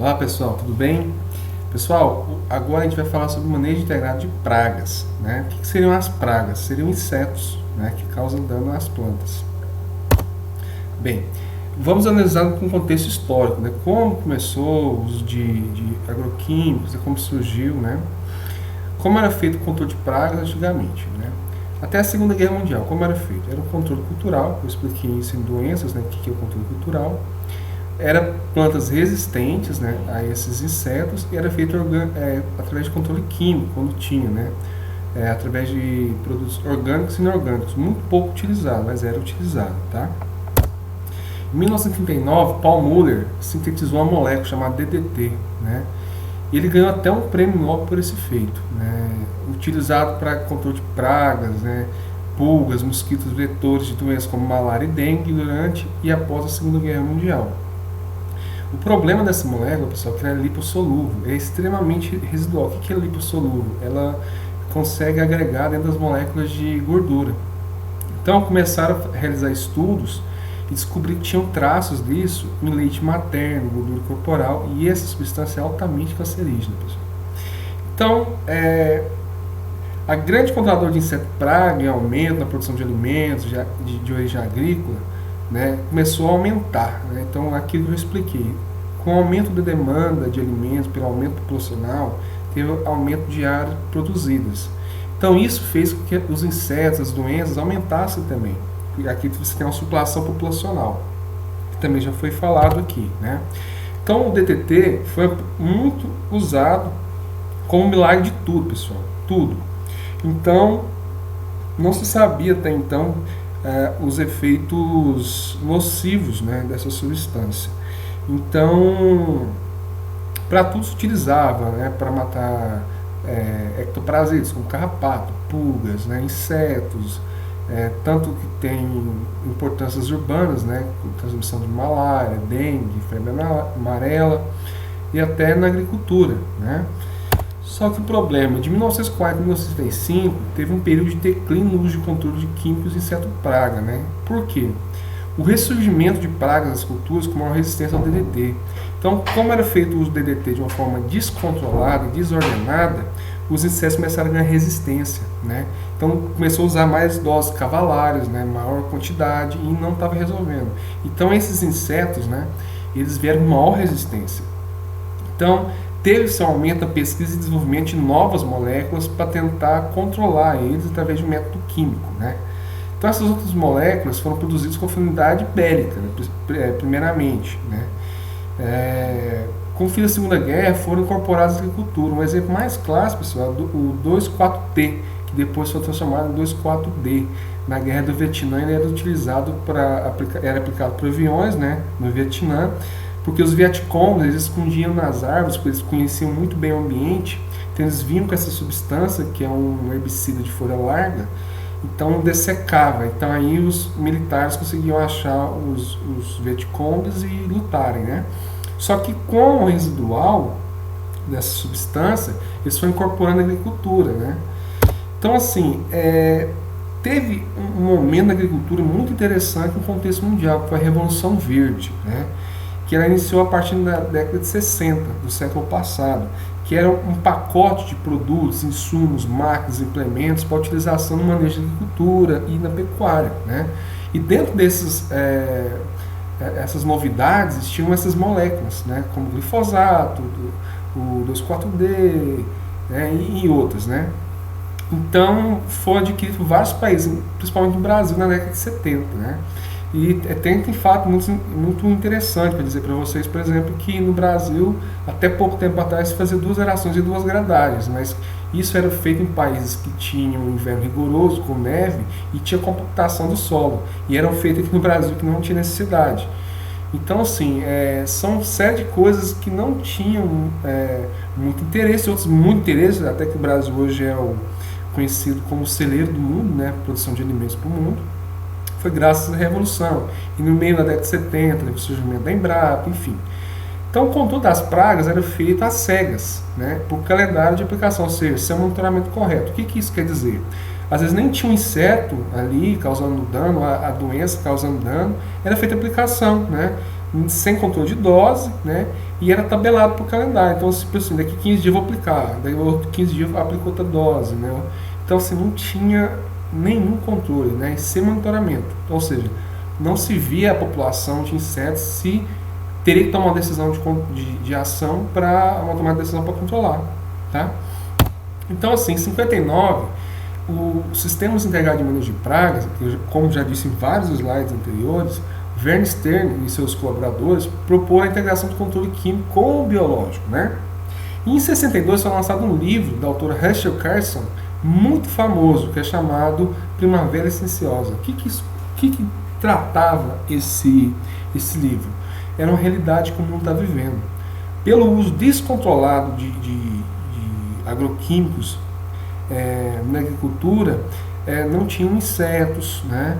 Olá pessoal, tudo bem? Pessoal, agora a gente vai falar sobre o manejo integrado de pragas, né? O que seriam as pragas? Seriam insetos, né, que causam dano às plantas. Bem, vamos analisar com um contexto histórico, né? Como começou o uso de agroquímicos, como surgiu, né? Como era feito o controle de pragas antigamente, né? Até a Segunda Guerra Mundial, como era feito? Era um controle cultural, eu expliquei isso em doenças, né? O que é o controle cultural? Era plantas resistentes, né, a esses insetos e era feito através de controle químico, quando tinha, né, através de produtos orgânicos e inorgânicos, muito pouco utilizado, mas era utilizado, tá? Em 1939, Paul Muller sintetizou uma molécula chamada DDT, né, e ele ganhou até um prêmio Nobel por esse feito, né, utilizado para controle de pragas, né, pulgas, mosquitos vetores de doenças como malária e dengue durante e após a Segunda Guerra Mundial. O problema dessa molécula, pessoal, é que ela é lipossolúvel, é extremamente residual. O que é lipossolúvel? Ela consegue agregar dentro das moléculas de gordura. Então começaram a realizar estudos e descobrir que tinham traços disso em leite materno, gordura corporal, e essa substância é altamente cancerígena, pessoal. Então, a grande controladora de inseto praga em aumento na produção de alimentos de origem agrícola, né, começou a aumentar, né? Então, aquilo que eu expliquei, com o aumento da demanda de alimentos, pelo aumento populacional, teve aumento de áreas produzidas. Então, isso fez com que os insetos, as doenças aumentassem também. E aqui você tem uma superação populacional, que também já foi falado aqui, né? Então, o DDT foi muito usado como milagre de tudo, pessoal, tudo. Então, não se sabia até então os efeitos nocivos, né, dessa substância. Então, para tudo se utilizava, né, para matar ectoparasitas, como carrapato, pulgas, né, insetos, tanto que tem importâncias urbanas, né, com transmissão de malária, dengue, febre amarela, e até na agricultura, né. Só que o problema, de 1940 a 1965, teve um período de declínio no uso de controle de químicos e inseto-praga, né? Por quê? O ressurgimento de pragas nas culturas com maior resistência ao DDT. Então, como era feito o uso do DDT de uma forma descontrolada e desordenada, os insetos começaram a ganhar resistência, né? Então, começou a usar mais doses cavalares, né? Maior quantidade, e não estava resolvendo. Então, esses insetos, né? Eles vieram com maior resistência. Então, teve-se um aumento da pesquisa e desenvolvimento de novas moléculas para tentar controlar eles através de um método químico, né? Então essas outras moléculas foram produzidas com finalidade bélica, né, primeiramente, né? Com o fim da Segunda Guerra foram incorporadas à agricultura. Um exemplo mais clássico, pessoal, é o 2,4-T, que depois foi transformado em 2,4-D. Na Guerra do Vietnã ele era utilizado era aplicado por aviões, né, no Vietnã, porque os Vietcongs, eles escondiam nas árvores, porque eles conheciam muito bem o ambiente, então eles vinham com essa substância, que é um herbicida de folha larga, então dessecava. Então aí os militares conseguiam achar os Vietcongs e lutarem, né? Só que com o residual dessa substância, eles foram incorporando a agricultura, né? Então assim, teve um momento na agricultura muito interessante no contexto mundial, que foi a Revolução Verde, né? Que ela iniciou a partir da década de 60 do século passado, que era um pacote de produtos, insumos, máquinas, implementos para utilização no manejo da agricultura e na pecuária, né? E dentro essas novidades tinham essas moléculas, né? Como o glifosato, o 2,4-D, né? E outras, né? Então foi adquirido por vários países, principalmente no Brasil na década de 70, né? E tem um fato muito interessante para dizer para vocês, por exemplo, que no Brasil, até pouco tempo atrás, se fazia 2 erações e 2 gradagens, mas isso era feito em países que tinham um inverno rigoroso, com neve, e tinha compactação do solo, e eram feitas aqui no Brasil que não tinha necessidade. Então, assim, são série de coisas que não tinham muito interesse, outros muito interesse, até que o Brasil hoje é conhecido como o celeiro do mundo, né, produção de alimentos para o mundo. Foi graças à Revolução. E no meio da década de 70, teve o surgimento da Embrapa, enfim. Então, o controle das pragas era feito às cegas, né, por calendário de aplicação, ou seja, sem monitoramento correto. O que isso quer dizer? Às vezes nem tinha um inseto ali causando dano, a doença causando dano, era feita a aplicação, né? sem controle de dose, né? E era tabelado por calendário. Então, assim, daqui 15 dias eu vou aplicar, daí outro 15 dias eu aplico outra dose, né? Então, assim, não tinha nenhum controle, né? E sem monitoramento. Ou seja, não se via a população de insetos se teria que tomar uma decisão de ação para tomar uma decisão para controlar, tá? Então, assim, em 59, o Sistemas Integrados de Manejo de Pragas, como já disse em vários slides anteriores, Vern Stern e seus colaboradores propõem a integração do controle químico com o biológico, né? E em 62 foi lançado um livro da autora Rachel Carson, muito famoso, que é chamado Primavera Silenciosa. O que tratava esse livro? Era uma realidade que o mundo está vivendo. Pelo uso descontrolado de agroquímicos na agricultura, não tinham insetos, né?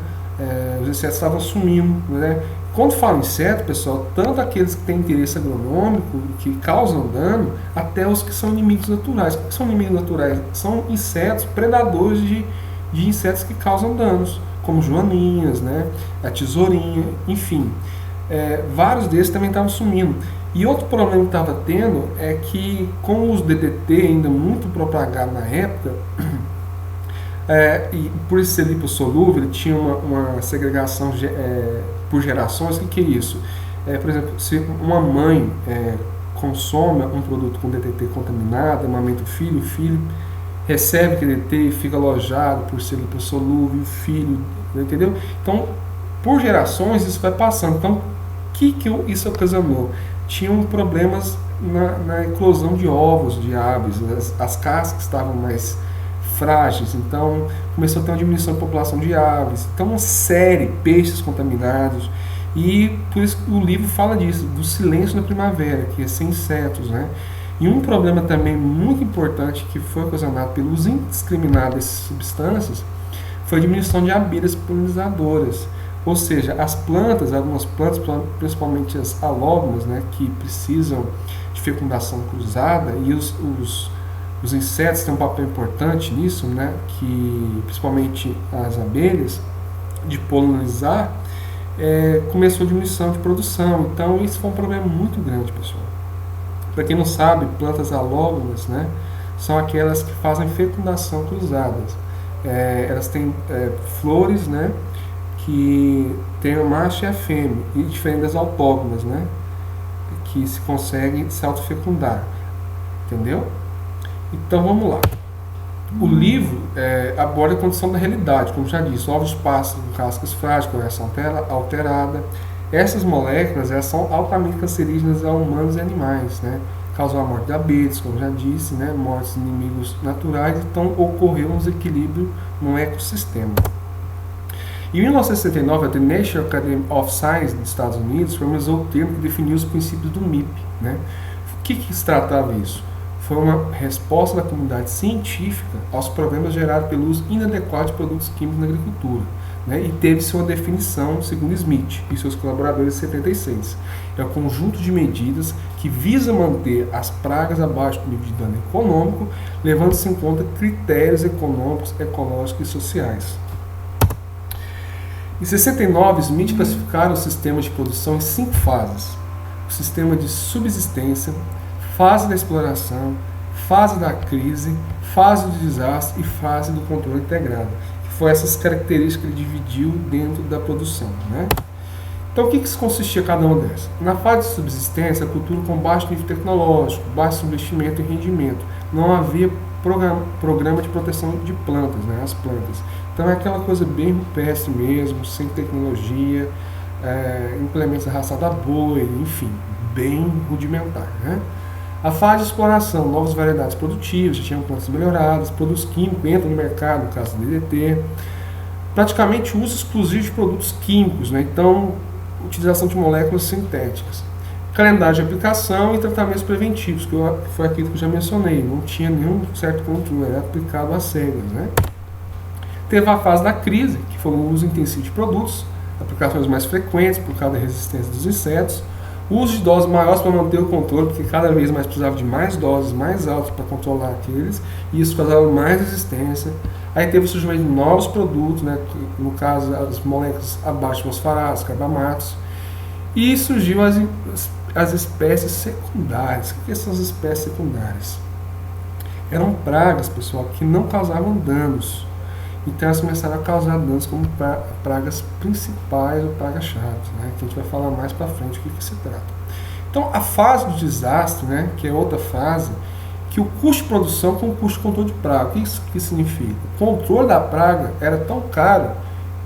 Os insetos estavam sumindo, né? Quando falo inseto, pessoal, tanto aqueles que têm interesse agronômico, que causam dano, até os que são inimigos naturais. O que são inimigos naturais? São insetos predadores de insetos que causam danos, como joaninhas, né? A tesourinha, enfim. Vários desses também estavam sumindo. E outro problema que estava tendo é que, com os DDT ainda muito propagado na época, e por esse ser lipossolúvel, ele tinha uma segregação por gerações. O que é isso? Por exemplo, se uma mãe consome um produto com DDT contaminado, amamenta o filho recebe DDT e fica alojado por ser lipossolúvel, o filho, entendeu? Então, por gerações, isso vai passando. Então, o que isso ocasionou? Tinham problemas na eclosão de ovos de aves, as cascas estavam mais frágeis, então começou a ter uma diminuição da população de aves, então uma série de peixes contaminados, e por isso o livro fala disso, do silêncio na primavera, que é sem insetos, né? E um problema também muito importante que foi ocasionado pelo uso indiscriminado dessas substâncias foi a diminuição de abelhas polinizadoras. Ou seja, as plantas, algumas plantas, principalmente as alógomas, né, que precisam de fecundação cruzada, e os insetos têm um papel importante nisso, né, que principalmente as abelhas, de polinizar, começou a diminuição de produção. Então isso foi um problema muito grande, pessoal. Para quem não sabe, plantas alógomas, né, são aquelas que fazem fecundação cruzadas. Elas têm flores, né, que tem a macho e a fêmea, e diferente das autógonas, né, que se conseguem se autofecundar, entendeu? Então vamos lá. O livro aborda a condição da realidade, como já disse, ovos pássaros com cascas frágeis, coração alterada. Essas moléculas são altamente cancerígenas a humanos e animais, né? Causam a morte de abelhas, como já disse, né? Mortes de inimigos naturais, então ocorreu um desequilíbrio no ecossistema. Em 1969, a The National Academy of Sciences dos Estados Unidos formalizou o termo que definiu os princípios do MIP, né? O que se tratava isso? Foi uma resposta da comunidade científica aos problemas gerados pelo uso inadequado de produtos químicos na agricultura, né? E teve-se uma definição, segundo Smith e seus colaboradores, em 76. É um conjunto de medidas que visa manter as pragas abaixo do nível de dano econômico, levando-se em conta critérios econômicos, ecológicos e sociais. Em 69, Smith classificaram o sistema de produção em 5 fases: o sistema de subsistência, fase da exploração, fase da crise, fase do desastre e fase do controle integrado. Que foi essas características que ele dividiu dentro da produção, né? Então, o que consistia cada uma dessas? Na fase de subsistência, a cultura com baixo nível tecnológico, baixo investimento e rendimento. Não havia programa de proteção de plantas, né, as plantas. Então é aquela coisa bem rupestre mesmo, sem tecnologia, implementos arrastados a boi, enfim, bem rudimentar, né? A fase de exploração, novas variedades produtivas, já tinham plantas melhoradas, produtos químicos entram no mercado, no caso do DDT, praticamente uso exclusivo de produtos químicos, né? Então, utilização de moléculas sintéticas. Calendário de aplicação e tratamentos preventivos, que foi aquilo que eu já mencionei, não tinha nenhum certo controle, era aplicado às cegas, né? Teve a fase da crise, que foi o uso intensivo de produtos, aplicações mais frequentes por causa da resistência dos insetos, o uso de doses maiores para manter o controle, porque cada vez mais precisava de mais doses mais altas para controlar aqueles, e isso causava mais resistência. Aí teve o surgimento de novos produtos, né, no caso as moléculas abaixo fosforadas, carbamatos, E surgiu as espécies secundárias. O que são as espécies secundárias? Eram pragas, pessoal, que não causavam danos. Então elas começaram a causar danos como pragas principais ou pragas-chave, né? Que a gente vai falar mais para frente o que se trata. Então a fase do desastre, né, que é outra fase, que o custo de produção com o custo de controle de praga. O que isso que significa? O controle da praga era tão caro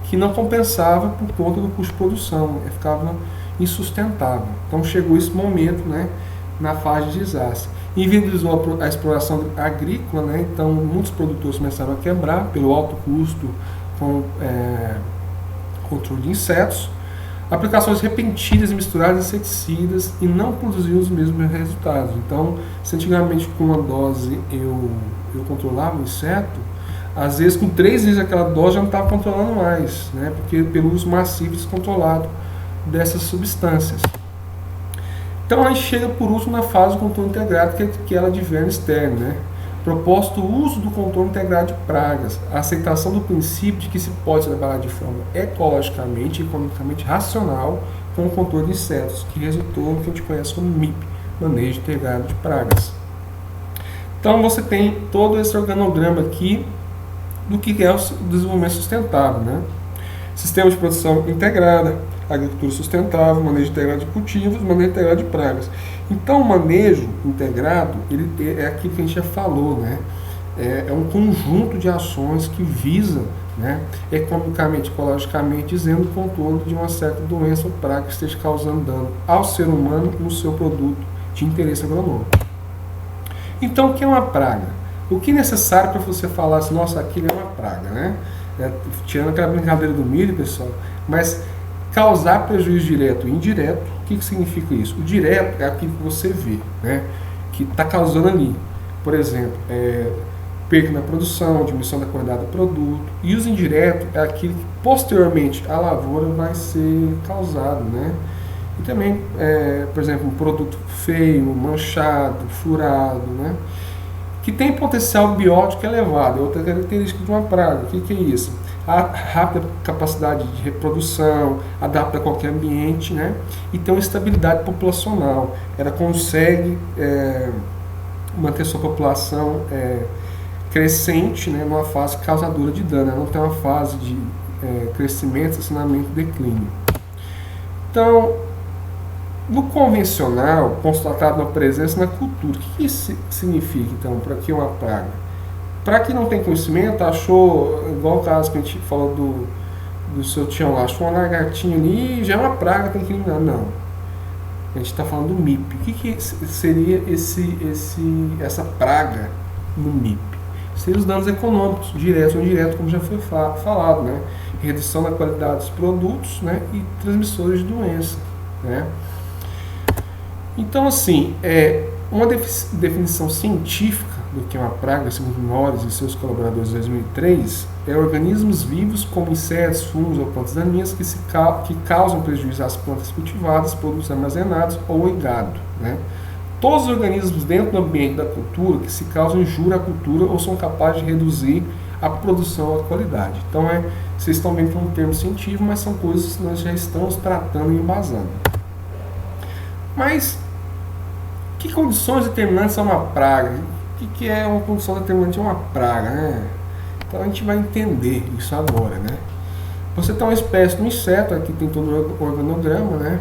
que não compensava por conta do custo de produção, ficava insustentável. Então chegou esse momento, né, na fase de desastre. Inviabilizou a exploração agrícola, né, então muitos produtores começaram a quebrar pelo alto custo com controle de insetos, aplicações repentinas e misturadas de inseticidas e não produziam os mesmos resultados. Então, se antigamente com uma dose eu controlava o inseto, às vezes com 3 vezes aquela dose já não estava controlando mais, né? Porque pelo uso massivo e descontrolado dessas substâncias. Então a gente chega por último na fase do controle integrado, que é ela de verme externo, né? Proposto o uso do controle integrado de pragas, a aceitação do princípio de que se pode trabalhar de forma ecologicamente e economicamente racional com o controle de insetos, que resultou no que a gente conhece como MIP, Manejo Integrado de Pragas. Então você tem todo esse organograma aqui do que é o desenvolvimento sustentável, né? Sistema de produção integrada, agricultura sustentável, manejo integrado de cultivos, manejo integrado de pragas. Então, o manejo integrado, ele é aquilo que a gente já falou, né? É um conjunto de ações que visa, né, economicamente, ecologicamente, dizendo o controle de uma certa doença ou praga que esteja causando dano ao ser humano no seu produto de interesse agronômico. Então, o que é uma praga? O que é necessário para você falar assim, nossa, aquilo é uma praga, né? Tirando aquela brincadeira do milho, pessoal, mas causar prejuízo direto e indireto, o que significa isso? O direto é aquilo que você vê, né, que está causando ali. Por exemplo, perda na produção, diminuição da qualidade do produto. E os indiretos é aquilo que posteriormente a lavoura vai ser causado, né? E também, por exemplo, um produto feio, manchado, furado, né, que tem potencial biótico elevado, é outra característica de uma praga. O que é isso? A rápida capacidade de reprodução, adapta a qualquer ambiente, né, e tem uma estabilidade populacional. Ela consegue manter sua população crescente, né, numa fase causadora de dano. Ela não tem uma fase de crescimento, estacionamento e declínio. Então, no convencional, constatado na presença na cultura. O que isso significa, então, para que uma praga? Para quem não tem conhecimento, achou, igual o caso que a gente falou do seu Tião lá, achou uma lagartinha ali e já é uma praga, tem que eliminar. Não. A gente está falando do MIP. O que seria essa praga no MIP? Seriam os danos econômicos, diretos ou indiretos, como já foi falado, né? Redução da qualidade dos produtos, né, e transmissores de doença, né? Então, assim, uma definição científica do que é uma praga, segundo Norris e seus colaboradores em 2003, é organismos vivos como insetos, fungos ou plantas daninhas que causam prejuízo às plantas cultivadas, produtos armazenados ou em gado, né? Todos os organismos dentro do ambiente da cultura que se causam injúria à cultura ou são capazes de reduzir a produção ou a qualidade. Então, vocês estão vendo que é um termo científico, mas são coisas que nós já estamos tratando e embasando. Mas, que condições determinantes são uma praga? O que é uma condição determinante de uma praga, né? Então a gente vai entender isso agora, né? Você tem uma espécie de um inseto, aqui tem todo o organograma, né?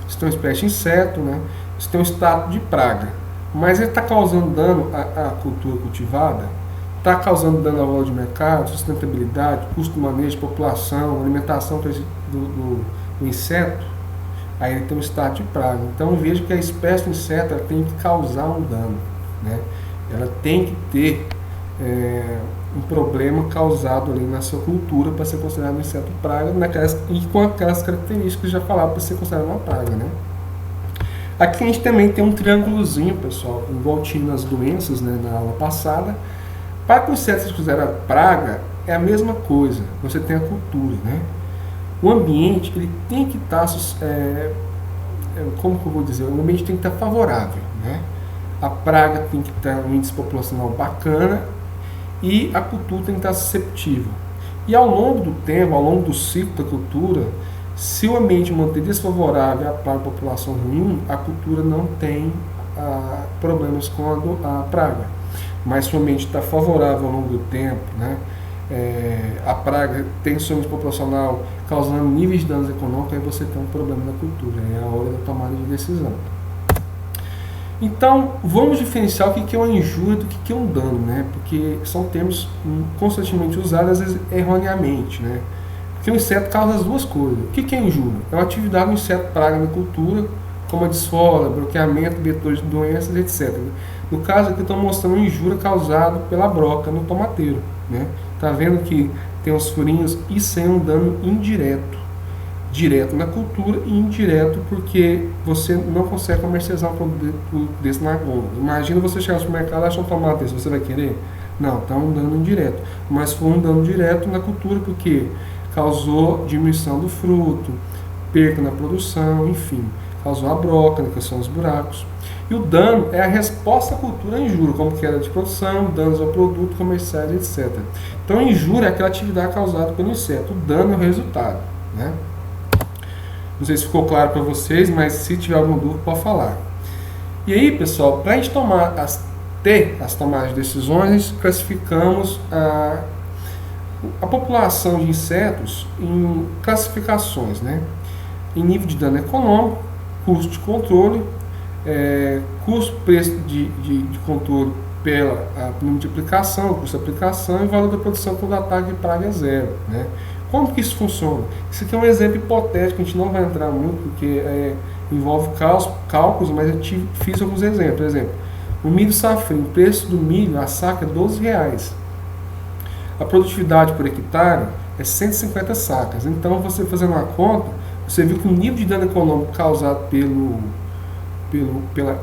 Você tem uma espécie de inseto, né? Você tem um status de praga. Mas ele está causando dano à cultura cultivada? Está causando dano ao valor de mercado, sustentabilidade, custo de manejo, população, alimentação do inseto? Aí ele tem um status de praga. Então veja que a espécie do inseto ela tem que causar um dano, né? Ela tem que ter um problema causado ali na sua cultura para ser considerado um inseto praga e com aquelas características que já falava para ser considerado uma praga, né? Aqui a gente também tem um triângulozinho, pessoal, igual tinha nas doenças, né, na aula passada. Para que o inseto seja considerado praga, é a mesma coisa. Você tem a cultura, né? O ambiente ele tem que estar, como que eu vou dizer? O ambiente tem que estar favorável, né? A praga tem que ter um índice populacional bacana e a cultura tem que estar susceptível. E ao longo do tempo, ao longo do ciclo da cultura, Se o ambiente manter desfavorável para a população ruim, a cultura não tem problemas com a praga. Mas se o ambiente está favorável ao longo do tempo, né, a praga tem seu ambiente proporcional, causando níveis de danos econômicos, aí você tem um problema na cultura, é a hora da tomada de decisão. Então, vamos diferenciar o que é uma injúria do que é um dano, né? Porque são termos constantemente usados, às vezes erroneamente, né? Porque o inseto causa as duas coisas. O que é injúria? É uma atividade do inseto praga na cultura, como a desfolha, bloqueamento, vetores de doenças, etc. No caso aqui, estou mostrando uma injúria causada pela broca no tomateiro, né? Tá vendo que tem os furinhos? Isso é um dano indireto. Direto na cultura e indireto porque você não consegue comercializar um produto desse na gôndola. Imagina você chegar no supermercado e achar um tomate desse, você vai querer? Não, está um dano indireto. Mas foi um dano direto na cultura porque causou diminuição do fruto, perca na produção, enfim, causou a broca, que são os buracos. E o dano é a resposta à cultura à injúria, como queda de produção, danos ao produto, comerciais, etc. Então a injúria é aquela atividade causada pelo inseto, o dano é o resultado, né? Não sei se ficou claro para vocês, mas se tiver algum dúvida, pode falar. E aí, pessoal, para a gente ter as tomadas de decisões, classificamos a população de insetos em classificações, né? Em nível de dano econômico, custo de controle, preço de controle pela número de aplicação, custo de aplicação e valor da produção quando o ataque de praga é zero, né? Como que isso funciona? Isso aqui é um exemplo hipotético, a gente não vai entrar muito, porque envolve cálculos, mas eu fiz alguns exemplos. Por exemplo, o milho safrinho, o preço do milho, a saca é R$12. A produtividade por hectare é 150 sacas. Então, você fazendo uma conta, você viu que o nível de dano econômico causado pelo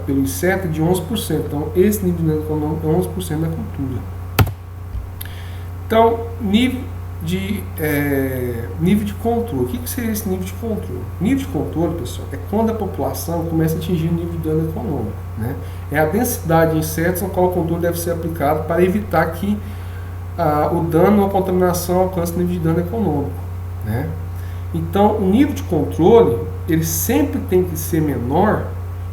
inseto é de 11%. Então, esse nível de dano econômico é 11% da cultura. Então, nível de controle. O que seria esse nível de controle? Nível de controle, pessoal, é quando a população começa a atingir o nível de dano econômico, né? É a densidade de insetos no qual o controle deve ser aplicado para evitar que o dano ou a contaminação alcance o nível de dano econômico, né? Então, o nível de controle, ele sempre tem que ser menor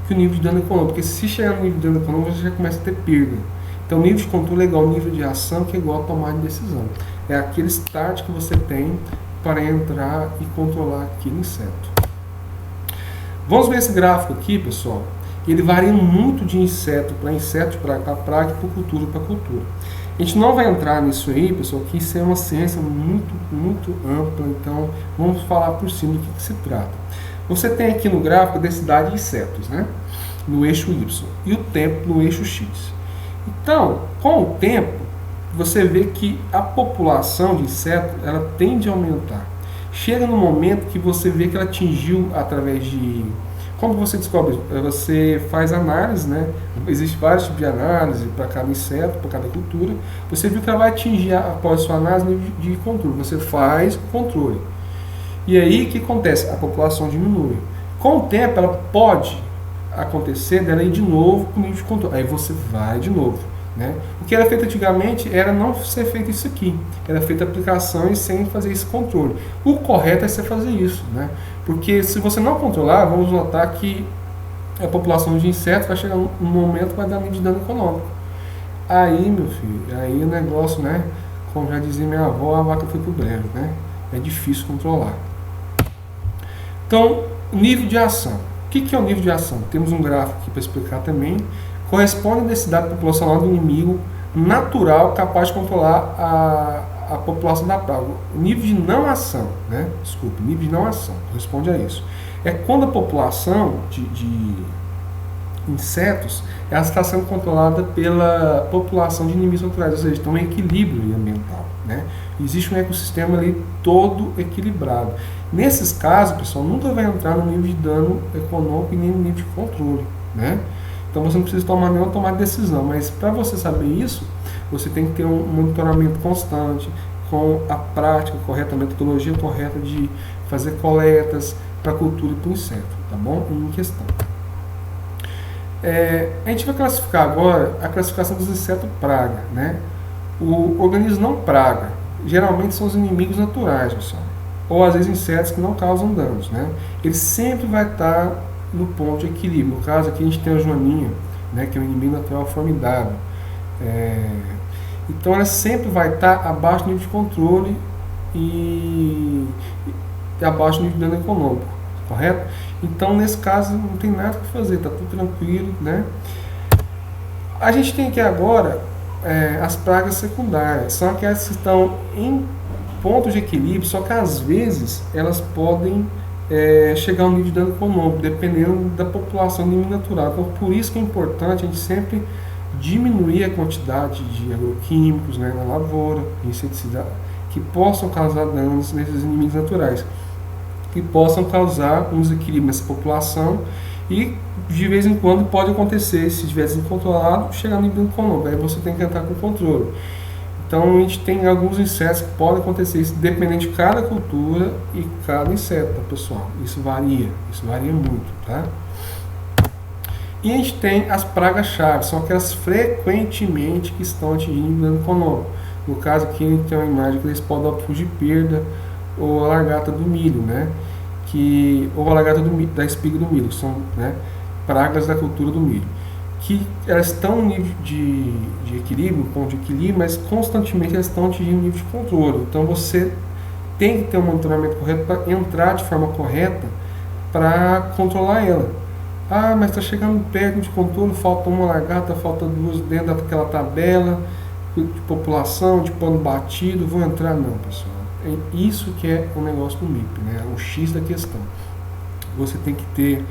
que o nível de dano econômico, porque se chegar no nível de dano econômico, você já começa a ter perda. Então, o nível de controle é igual ao nível de ação, que é igual a tomar de decisão. É aquele start que você tem para entrar e controlar aquele inseto. Vamos ver esse gráfico aqui, pessoal. Ele varia muito de inseto para praga, por cultura para cultura. A gente não vai entrar nisso aí, pessoal, que isso é uma ciência muito, muito ampla, então vamos falar por cima do que se trata. Você tem aqui no gráfico a densidade de insetos, né? No eixo Y, e o tempo no eixo X. Então, com o tempo, você vê que a população de insetos, ela tende a aumentar. Chega no momento que você vê que ela atingiu através de... Como você descobre? Você faz análise, né? Existem vários tipos de análise para cada inseto, para cada cultura. Você viu que ela vai atingir, após sua análise, nível de controle. Você faz o controle. E aí, o que acontece? A população diminui. Com o tempo, ela pode acontecer dela ir de novo com o nível de controle. Aí você vai de novo, né? O que era feito antigamente era não ser feito isso aqui. Era feita aplicações sem fazer esse controle. O correto é você fazer isso, né? Porque se você não controlar, vamos notar que a população de insetos vai chegar um momento que vai dar nível de dano econômico. Aí, meu filho, aí o negócio, né? Como já dizia minha avó, a vaca foi pro brejo, né? É difícil controlar. Então, nível de ação. O que é o nível de ação? Temos um gráfico aqui para explicar também. Corresponde à densidade populacional do inimigo natural capaz de controlar a população da praga. O nível de não ação, né? Desculpe, nível de não ação, corresponde a isso. É quando a população de insetos ela está sendo controlada pela população de inimigos naturais, ou seja, estão em equilíbrio ambiental, né? Existe um ecossistema ali todo equilibrado. Nesses casos, pessoal, nunca vai entrar no nível de dano econômico e nem no nível de controle, né? Então você não precisa tomar nenhuma tomada de decisão, mas para você saber isso, você tem que ter um monitoramento constante, com a prática correta, a metodologia correta de fazer coletas para a cultura e para o inseto, tá bom? Em questão. A gente vai classificar agora a classificação dos insetos praga, né? O organismo não praga, geralmente são os inimigos naturais, pessoal. ou às vezes insetos que não causam danos, né? Ele sempre vai estar no ponto de equilíbrio. No caso aqui a gente tem a joaninha, né, que é um inimigo natural formidável. Então ela sempre vai estar abaixo do nível de controle e abaixo do nível de dano econômico, correto? Então nesse caso não tem nada que fazer, está tudo tranquilo, né? A gente tem aqui agora as pragas secundárias, são aquelas que estão em pontos de equilíbrio, só que às vezes elas podem chegar ao nível de dano econômico, dependendo da população do inimigo natural. Então por isso que é importante a gente sempre diminuir a quantidade de agroquímicos, né, na lavoura, inseticidas, que possam causar danos nesses inimigos naturais, que possam causar um desequilíbrio nessa população e de vez em quando pode acontecer, se estiver descontrolado, chegar no nível econômico, aí você tem que entrar com controle. Então a gente tem alguns insetos que podem acontecer isso, dependendo de cada cultura e cada inseto, tá, pessoal? Isso varia muito, tá? E a gente tem as pragas-chave, são aquelas frequentemente que estão atingindo o dano econômico. No caso aqui a gente tem uma imagem que eles podem fugir perda ou a largata do milho, né? Ou a largata da espiga do milho, são, né, pragas da cultura do milho, que elas estão no nível de equilíbrio, no ponto de equilíbrio, mas constantemente elas estão atingindo o nível de controle. Então você tem que ter um monitoramento correto para entrar de forma correta para controlar ela. Ah, mas está chegando perto de controle, falta uma largata, falta duas dentro daquela tabela de população, de pano batido, vou entrar? Não, pessoal. É isso que é o negócio do MIP, né? O X da questão. Você tem que ter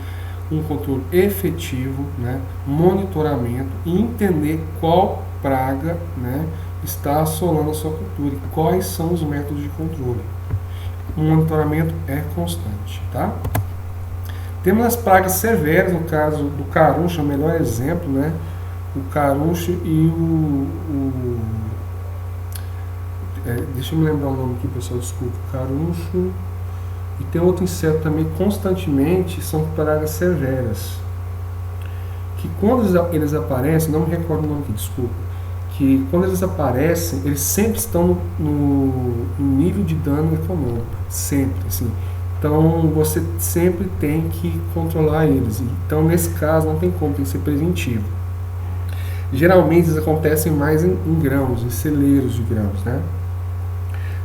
um controle efetivo, né? Monitoramento e entender qual praga, né, está assolando a sua cultura e quais são os métodos de controle. O monitoramento é constante, tá? Temos as pragas severas, no caso do caruncho, é o melhor exemplo, né? O caruncho e deixa eu me lembrar o nome aqui, pessoal, desculpa. Caruncho. E tem outro inseto também, constantemente, são pragas severas. Que quando eles aparecem, não me recordo o nome aqui, desculpa. Que quando eles aparecem, eles sempre estão no nível de dano econômico. Sempre, assim. Então você sempre tem que controlar eles. Então nesse caso não tem como, tem que ser preventivo. Geralmente eles acontecem mais em grãos, em celeiros de grãos, né?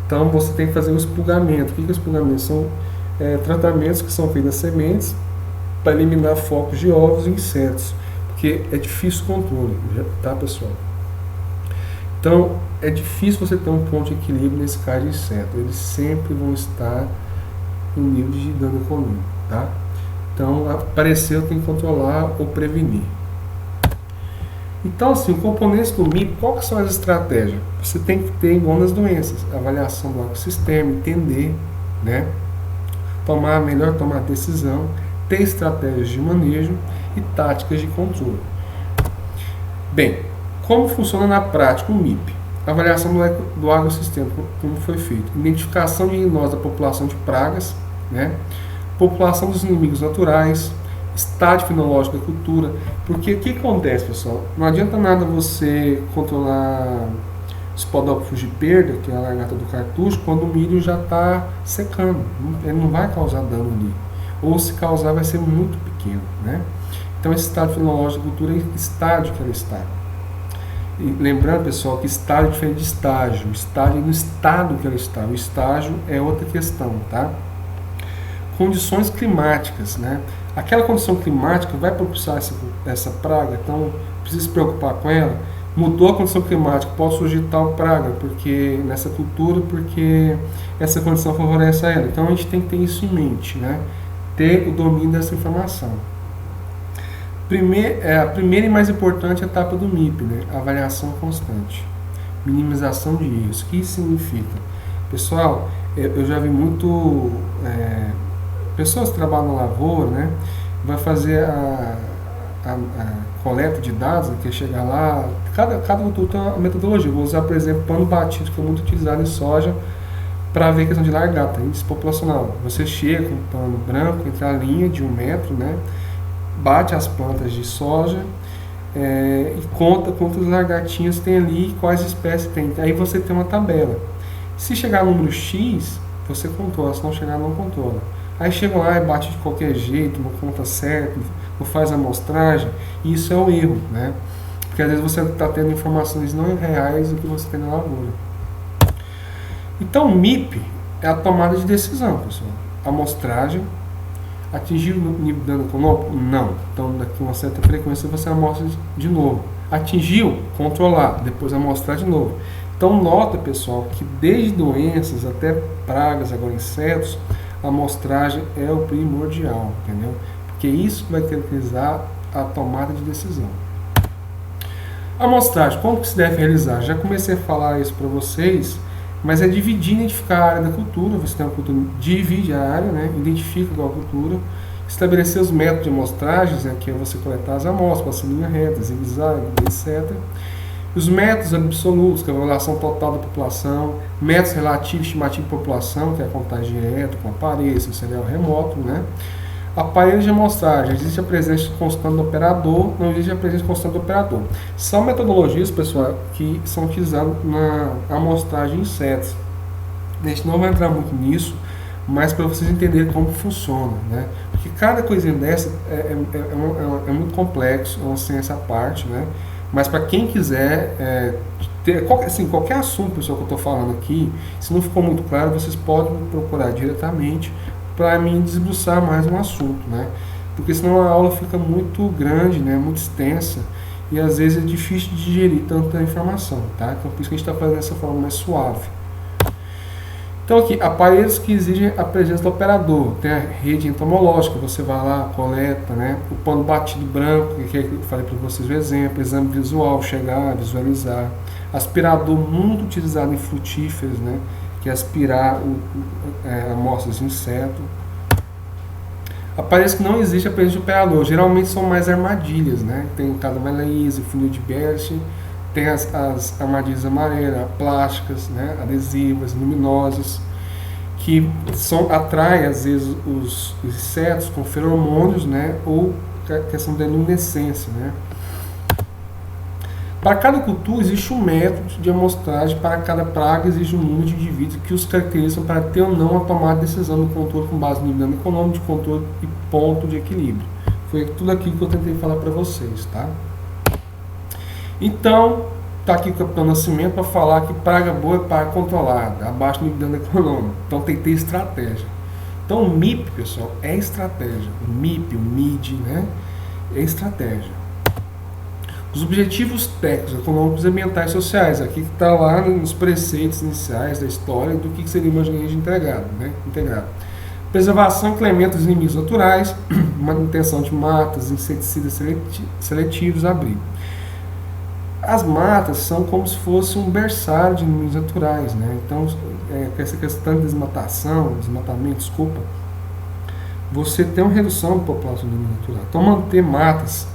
Então você tem que fazer o expurgamento. O que é o expurgamento? São tratamentos que são feitos nas sementes para eliminar focos de ovos e insetos, porque é difícil o controle, tá, pessoal? Então é difícil você ter um ponto de equilíbrio nesse caso de inseto. Eles sempre vão estar em nível de dano econômico, tá? Então apareceu, tem que controlar ou prevenir. Então, assim, componentes do MIP, qual que são as estratégias? Você tem que ter igual nas doenças, avaliação do ecossistema, entender, né? Melhor tomar decisão, ter estratégias de manejo e táticas de controle. Bem, como funciona na prática o MIP? Avaliação do agrossistema, como foi feito. Identificação de diagnóstico da população de pragas, né? População dos inimigos naturais, estágio fenológico da cultura, porque o que acontece, pessoal? Não adianta nada você controlar Spodophyllus fugiperda, que é a largata do cartucho, quando o milho já está secando, ele não vai causar dano ali, ou se causar vai ser muito pequeno, né? Então esse estágio fenológico da cultura é o estágio que ela está. E lembrando, pessoal, que estágio é diferente de estágio, o estágio é no estado que ela está, o estágio é outra questão, tá? Condições climáticas, né? Aquela condição climática vai propiciar essa praga, então precisa se preocupar com ela. Mudou a condição climática, pode surgir tal praga nessa cultura, porque essa condição favorece a ela. Então a gente tem que ter isso em mente, né? Ter o domínio dessa informação. A primeira e mais importante etapa do MIP, né? Avaliação constante, minimização de erros. O que isso significa? Pessoal, eu já vi muito pessoas que trabalham na lavoura, né? Vai fazer a coleta de dados, que é chegar lá, cada cultura tem uma metodologia. Vou usar, por exemplo, pano batido, que é muito utilizado em soja, para ver a questão de largata, índice populacional. Você chega com um pano branco entre a linha de 1 metro, né? Bate as plantas de soja e conta quantas lagartinhas tem ali e quais espécies tem. Aí você tem uma tabela. Se chegar no número X, você controla, se não chegar, não controla. Aí chega lá e bate de qualquer jeito, não conta certo, não faz a amostragem, e isso é um erro, né? Porque às vezes você está tendo informações não reais do que você tem na lavoura. Então, o MIP é a tomada de decisão, pessoal. Amostragem. Atingiu o nível de dano econômico? Não. Então, daqui a uma certa frequência você amostra de novo. Atingiu? Controlar. Depois amostrar de novo. Então, nota, pessoal, que desde doenças até pragas, agora insetos, a amostragem é o primordial, entendeu? Porque isso vai caracterizar a tomada de decisão. A amostragem, como que se deve realizar? Já comecei a falar isso para vocês, mas é dividir, identificar a área da cultura. Você tem uma cultura, divide a área, né? Identifica qual a cultura, estabelecer os métodos de amostragens, né? Que é você coletar as amostras, passar em linha reta, zigue-zague, etc. Os métodos absolutos, que é a avaliação total da população, métodos relativos, estimativa de população, que é a contagem direta, com aparelho, sensorial remoto, né? Aparelhos de amostragem, existe a presença constante do operador, não existe a presença constante do operador. São metodologias, pessoal, que são utilizadas na amostragem de insetos. A gente não vai entrar muito nisso, mas para vocês entenderem como funciona, né? Porque cada coisinha dessa é muito complexo, é uma ciência à parte, né? Mas para quem quiser ter qualquer assunto, pessoal, que eu estou falando aqui, se não ficou muito claro, vocês podem me procurar diretamente para mim desbruçar mais um assunto, né? Porque senão a aula fica muito grande, né? Muito extensa, e às vezes é difícil de digerir tanta informação, tá? Então por isso que a gente está fazendo dessa forma mais suave. Então aqui, aparelhos que exigem a presença do operador. Tem a rede entomológica, você vai lá, coleta, né? O pano batido branco, que eu falei para vocês o exemplo, exame visual, chegar, visualizar. Aspirador muito utilizado em frutíferos, né? Que é aspirar amostras de inseto. Aparelhos que não existe a presença de operador, geralmente são mais armadilhas, né? Tem o Cadavalaise, funil de Bert, tem as armadilhas amarelas, plásticas, né? Adesivas, luminosas, que atraem às vezes os insetos com feromônios, né? Ou questão da luminescência, né? Para cada cultura existe um método de amostragem, para cada praga existe um número de indivíduos que os caracterizam para ter ou não a tomada de decisão no controle com base no nível econômico, de controle e ponto de equilíbrio. Foi tudo aquilo que eu tentei falar para vocês, tá? Então, tá aqui o Capitão Nascimento para falar que praga boa é praga controlada, abaixo do nível econômico. Então tem que ter estratégia. Então o MIP, pessoal, é estratégia. O MIP, o MID, né? É estratégia. Os objetivos técnicos, econômicos, ambientais e sociais, aqui que está lá nos preceitos iniciais da história do que seria uma manejo integrado, né? Preservação e incremento dos inimigos naturais, manutenção de matas, inseticidas seletivos, abrigo. As matas são como se fosse um berçário de inimigos naturais, né? Então, essa questão de desmatamento, desculpa, você tem uma redução da população de inimigo natural. Então, manter matas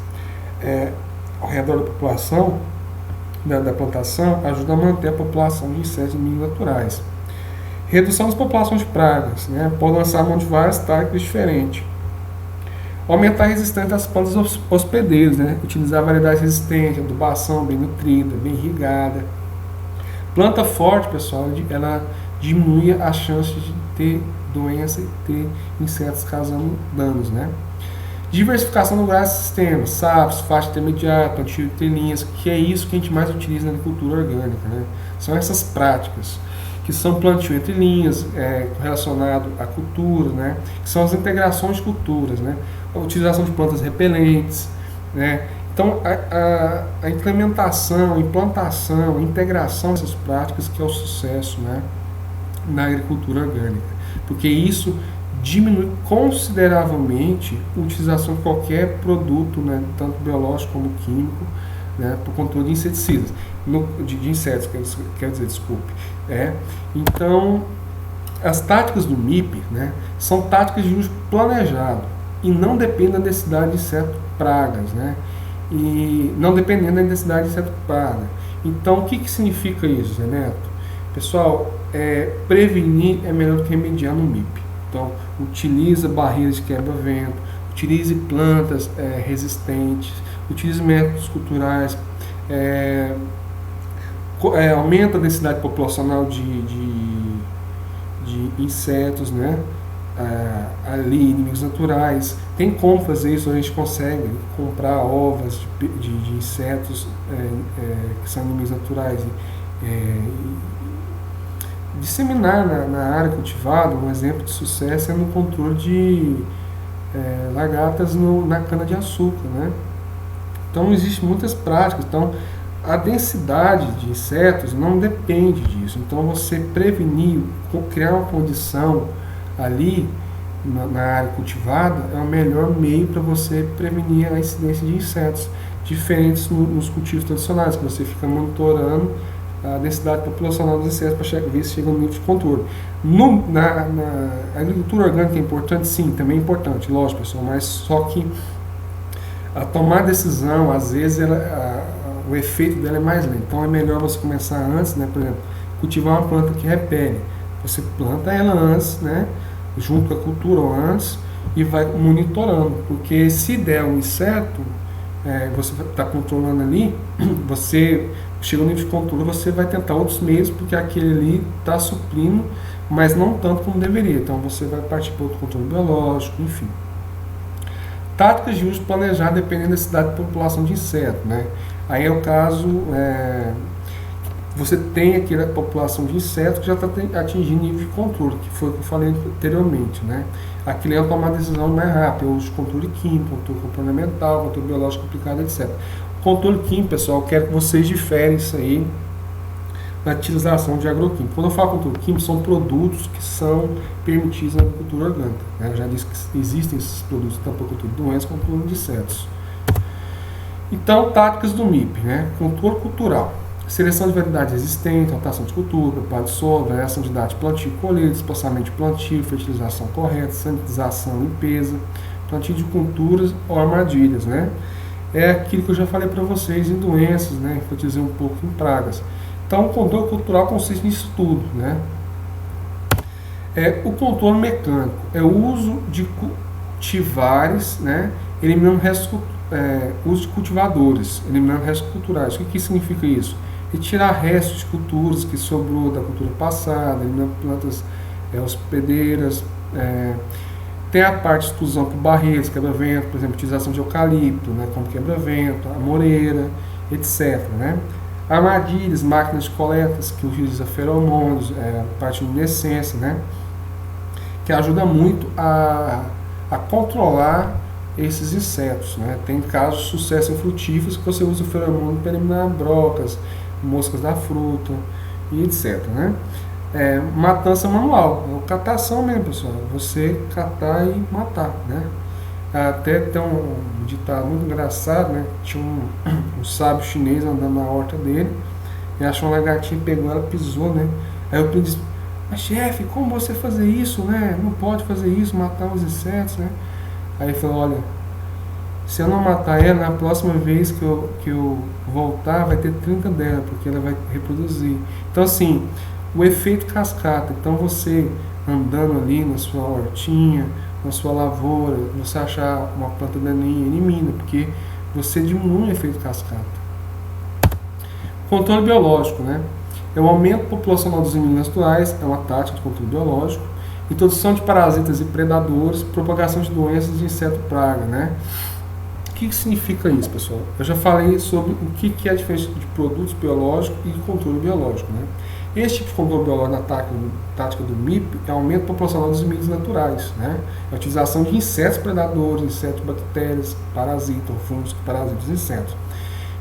ao redor da população, da plantação, ajuda a manter a população de insetos e inimigos naturais. Redução das populações de pragas, né? Pode lançar mão de várias táticas diferentes. Aumentar a resistência das plantas hospedeiras, né? Utilizar variedades resistentes, adubação bem nutrida, bem irrigada. Planta forte, pessoal, ela diminui a chance de ter doença e ter insetos causando danos, né? Diversificação do gás sistema, sapos, faixa intermediária, plantio de telinhas, que é isso que a gente mais utiliza na agricultura orgânica, né? São essas práticas, que são plantio entre linhas, relacionado à cultura, né? Que são as integrações de culturas, né? A utilização de plantas repelentes, né? Então, a implementação, implantação, integração dessas práticas que é o sucesso, né? Na agricultura orgânica, porque isso diminui consideravelmente a utilização de qualquer produto, né, tanto biológico como químico, né, por controle de inseticidas, de insetos, quer dizer, desculpe. Então, as táticas do MIP, né, são táticas de uso planejado e não dependem da necessidade de inseto pragas, né, e não dependendo da necessidade de inseto praga. Então, o que significa isso, Zé Neto? Pessoal, prevenir é melhor do que remediar no MIP. Então, utiliza barreiras de quebra-vento, utilize plantas resistentes, utilize métodos culturais, aumenta a densidade populacional de de insetos, né? Ali, inimigos naturais. Tem como fazer isso, a gente consegue comprar ovas de insetos que são inimigos naturais e disseminar na área cultivada. Um exemplo de sucesso é no controle de lagartas na cana-de-açúcar, né? Então, existem muitas práticas. Então, a densidade de insetos não depende disso. Então, você prevenir, criar uma condição ali na área cultivada é o melhor meio para você prevenir a incidência de insetos, diferentes nos cultivos tradicionais, que você fica monitorando a densidade populacional dos insetos para ver se chega no nível de controle. Na agricultura orgânica é importante? Sim, também é importante, lógico, pessoal, mas só que a tomar decisão, às vezes, o efeito dela é mais lento. Então é melhor você começar antes, né? Por exemplo, cultivar uma planta que repele. Você planta ela antes, né? Junto com a cultura ou antes, e vai monitorando. Porque se der um inseto, você está controlando ali, você chega no nível de controle, você vai tentar outros meios, porque aquele ali está suprindo, mas não tanto como deveria. Então você vai partir para outro controle biológico, enfim. Táticas de uso planejado dependendo da cidade de população de inseto, né? Aí é o caso, você tem aquela população de insetos que já está atingindo nível de controle, que foi o que eu falei anteriormente, né? Aquilo é tomar decisão mais rápida, o uso de controle químico, controle comportamental, controle biológico aplicado, etc. O controle químico, pessoal, eu quero que vocês diferem isso aí na utilização de agroquímico. Quando eu falo controle químico, são produtos que são permitidos na agricultura orgânica, né? Eu já disse que existem esses produtos tanto para controle de doenças quanto controle de insetos. Então, táticas do MIP, né? Controle cultural. Seleção de variedades existentes, rotação de cultura, preparo de solo, variação de dados de plantio e colheita, espaçamento de plantio, fertilização correta, sanitização, limpeza, plantio de culturas ou armadilhas, né? É aquilo que eu já falei para vocês em doenças, né? Enfatizei um pouco em pragas. Então, o controle cultural consiste nisso tudo, né? O controle mecânico é o uso de cultivares, né? Eliminando uso de cultivadores, eliminando restos culturais. O que significa isso? Retirar restos de culturas que sobrou da cultura passada, eliminando plantas hospedeiras. Tem a parte de exclusão por barreiras, quebra-vento, por exemplo, utilização de eucalipto, né, como quebra-vento, amoreira, etc. Né? Armadilhas, máquinas de coletas que utilizam feromônios, parte de luminescência, né, que ajuda muito a controlar esses insetos, né? Tem casos de sucesso em frutíferos que você usa o feromônio para eliminar brocas, moscas da fruta e etc. Né? Matança manual, catação mesmo, pessoal. Você catar e matar, né? Até tem um ditado muito engraçado, né? Tinha um sábio chinês andando na horta dele e achou uma lagartinha, pegou ela, pisou, né? Aí o príncipe disse: mas chefe, como você fazer isso, né? Não pode fazer isso, matar os insetos, né? Aí ele falou: olha, se eu não matar ela, na próxima vez que eu voltar, vai ter 30 dela, porque ela vai reproduzir. Então, assim, o efeito cascata. Então, você andando ali na sua hortinha, na sua lavoura, você achar uma planta daninha, elimina, porque você diminui o efeito cascata. Controle biológico, né? É o aumento populacional dos inimigos naturais, é uma tática de controle biológico. Introdução de parasitas e predadores, propagação de doenças de inseto praga, né? O que significa isso, pessoal? Eu já falei sobre o que é a diferença de produtos biológicos e controle biológico, né? Esse tipo de controle biológico na tática do MIP é o aumento populacional dos inimigos naturais, né? É a utilização de insetos predadores, insetos bactérias, parasitas, fungos que parasitam os insetos.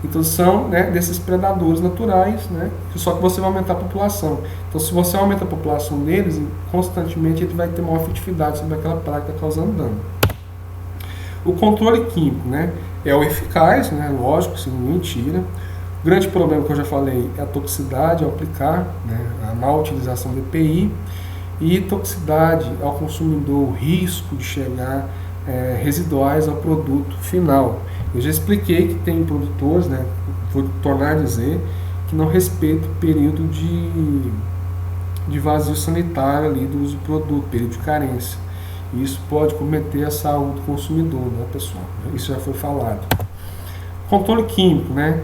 Introdução, né, desses predadores naturais, né, só que você vai aumentar a população. Então, se você aumenta a população deles, constantemente ele vai ter maior efetividade sobre aquela praga que está causando dano. O controle químico, né, é o eficaz, né, lógico, sem mentira. O grande problema que eu já falei é a toxicidade ao aplicar, né, a má utilização do EPI, e toxicidade ao consumidor, o risco de chegar residuais ao produto final. Eu já expliquei que tem produtores, né, vou tornar a dizer, que não respeitam o período de vazio sanitário ali do uso do produto, período de carência. E isso pode comprometer a saúde do consumidor, né, pessoal? Isso já foi falado. Controle químico, né?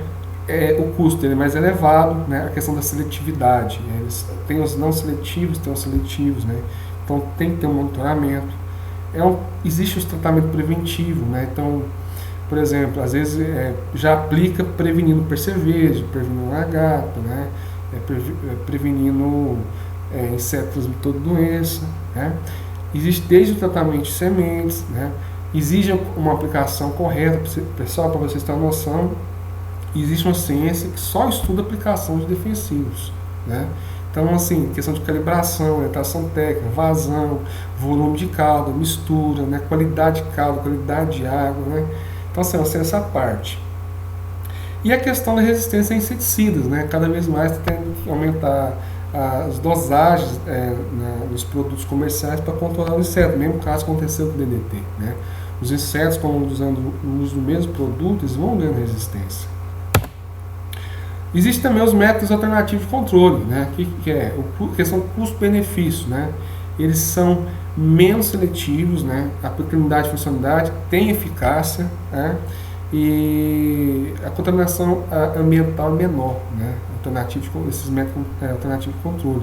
o custo dele é mais elevado, né? A questão da seletividade, né? Eles têm os não seletivos, tem os seletivos, né? Então tem que ter um monitoramento. Existe os tratamentos preventivos, né? Então, por exemplo, às vezes já aplica prevenindo percevejo, prevenindo lagarta, né? Prevenindo inseto transmissor de doença, né? Existe desde o tratamento de sementes, né? Exige uma aplicação correta, pessoal, para vocês terem uma noção, existe uma ciência que só estuda a aplicação de defensivos, né? Então, assim, questão de calibração, orientação técnica, vazão, volume de caldo, mistura, né? Qualidade de caldo, qualidade de água, né? Então, assim, essa parte. E a questão da resistência a inseticidas, né? Cada vez mais tem que aumentar as dosagens nos produtos comerciais para controlar o inseto, mesmo caso aconteceu com o DDT, né? Os insetos, quando usando o uso do mesmo produto, eles vão ganhando resistência. Existem também os métodos alternativos de controle, né? Que é a questão custo-benefício, né? Eles são menos seletivos, né? A aplicabilidade e funcionalidade tem eficácia, né? E a contaminação ambiental é menor, né? Esses métodos alternativos de controle.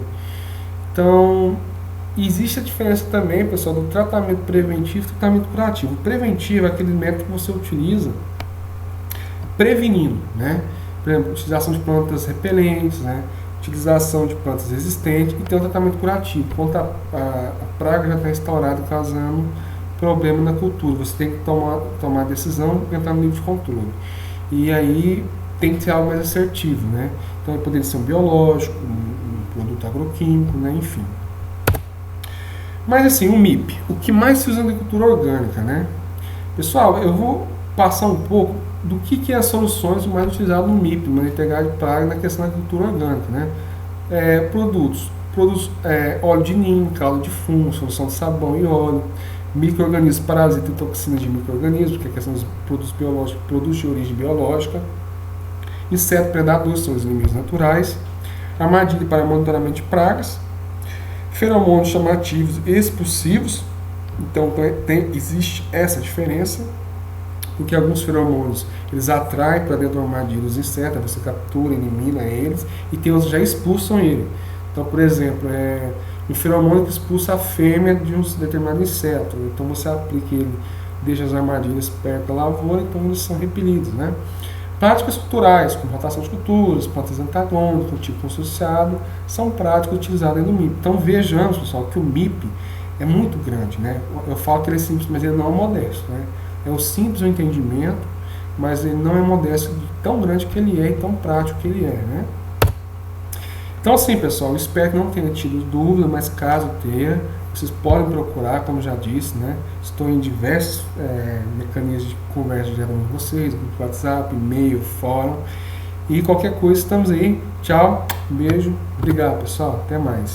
Então, existe a diferença também, pessoal, do tratamento preventivo e tratamento curativo. O preventivo é aquele método que você utiliza prevenindo, né? Por exemplo, utilização de plantas repelentes, né? Utilização de plantas resistentes, e tem o tratamento curativo, quando a praga já está instaurada, causando problema na cultura. Você tem que tomar a decisão e entrar no nível de controle. E aí tem que ser algo mais assertivo, né? Então poderia ser um biológico, um produto agroquímico, né? Enfim. Mas assim, o MIP, o que mais se usa na agricultura orgânica, né? Pessoal, eu vou passar um pouco do que é as soluções mais utilizadas no MIP, no integrado de praga, na questão da agricultura orgânica, né? Produtos óleo de ninho, caldo de fumo, solução de sabão e óleo, micro-organismos, parasitas e toxinas de micro-organismos, que é a questão dos produtos biológicos, produtos de origem biológica, insetos predadores, são os inimigos naturais, armadilha para monitoramento de pragas, feromônios chamativos e expulsivos. Então existe essa diferença, porque alguns feromônios eles atraem para dentro da armadilha os insetos, você captura, elimina eles, e tem outros que já expulsam ele. Então, por exemplo, um feromônio que expulsa a fêmea de um determinado inseto, então você aplica ele, deixa as armadilhas perto da lavoura, então eles são repelidos, né? Práticas culturais, como rotação de culturas, plantas antagônicas, tipo consociado, são práticas utilizadas no MIP. Então vejamos, pessoal, que o MIP é muito grande, né? Eu falo que ele é simples, mas ele não é modesto, né? É o simples o entendimento, mas ele não é modesto de tão grande que ele é e tão prático que ele é, né? Então assim, pessoal, eu espero que não tenha tido dúvida, mas caso tenha, vocês podem procurar, como já disse, né? Estou em diversos mecanismos de conversa direto com vocês, grupo WhatsApp, e-mail, fórum, e qualquer coisa estamos aí. Tchau, beijo, obrigado, pessoal, até mais.